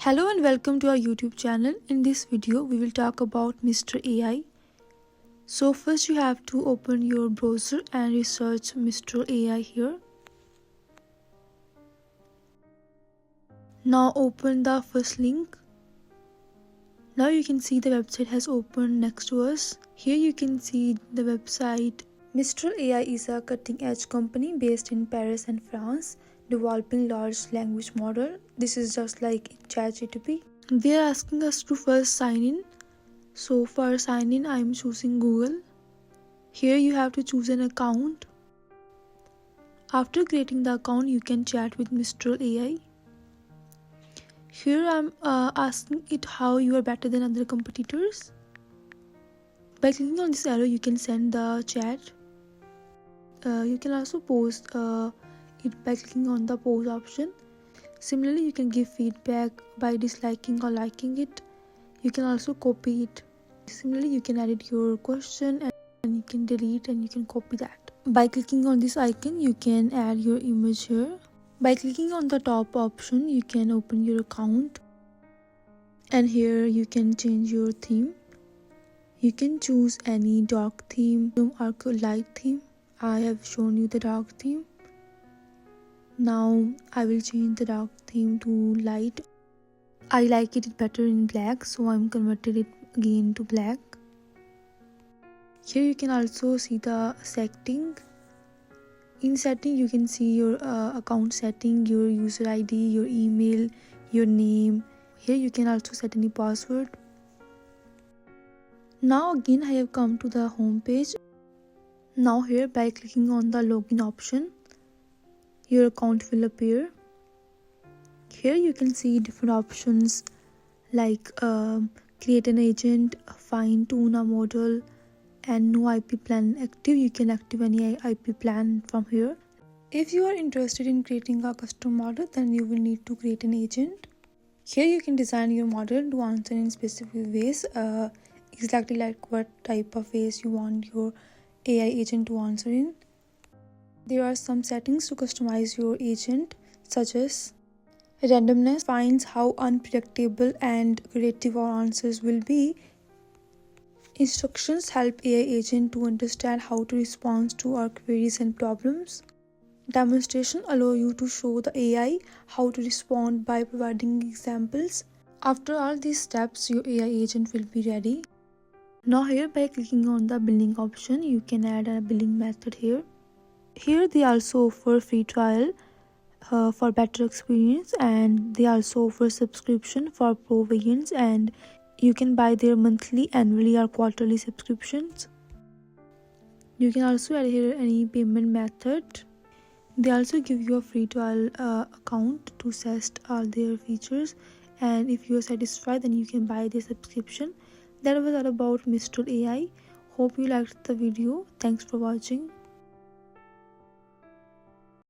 Hello and welcome to our YouTube channel. In this video, we will talk about Mistral AI. So first you have to open your browser and research Mistral AI here. Now open the first link. Now you can see the website has opened next to us. Here you can see the website. Mistral AI is a cutting-edge company based in Paris and France, developing large language model. This is just like ChatGPT. They are asking us to first sign in. So for sign in, I am choosing Google. Here you have to choose an account. After creating the account, you can chat with Mistral AI. Here I am asking it how you are better than other competitors. By clicking on this arrow, you can send the chat. You can also post it by clicking on the post option. Similarly, you can give feedback by disliking or liking it. You can also copy it. Similarly, you can edit your question and you can delete and you can copy that. By clicking on this icon, you can add your image here. By clicking on the top option, you can open your account. And here you can change your theme. You can choose any dark theme or light theme. I have shown you the dark theme. Now I will change the dark theme to light. I like it better in black, so I'm converted it again to black. Here you can also see the setting. In setting, you can see your account setting, your user ID, your email, your name. Here you can also set any password. Now again I have come to the home page. Now here by clicking on the login option, your account will appear. Here you can see different options like create an agent, fine tune a model, and no IP plan active. You can active any IP plan from here. If you are interested in creating a custom model, then you will need to create an agent. Here you can design your model to answer in specific ways, exactly like what type of ways you want your AI agent to answer in. There are some settings to customize your agent, such as randomness finds how unpredictable and creative our answers will be. Instructions help AI agent to understand how to respond to our queries and problems. Demonstration allow you to show the AI how to respond by providing examples. After all these steps, your AI agent will be ready. Now here by clicking on the billing option, you can add a billing method here. Here they also offer free trial for better experience, and they also offer subscription for pro variants, and you can buy their monthly, annually or quarterly subscriptions. You can also add here any payment method. They also give you a free trial account to test all their features, and if you are satisfied, then you can buy the subscription. That was all about Mistral AI. Hope you liked the video. Thanks for watching.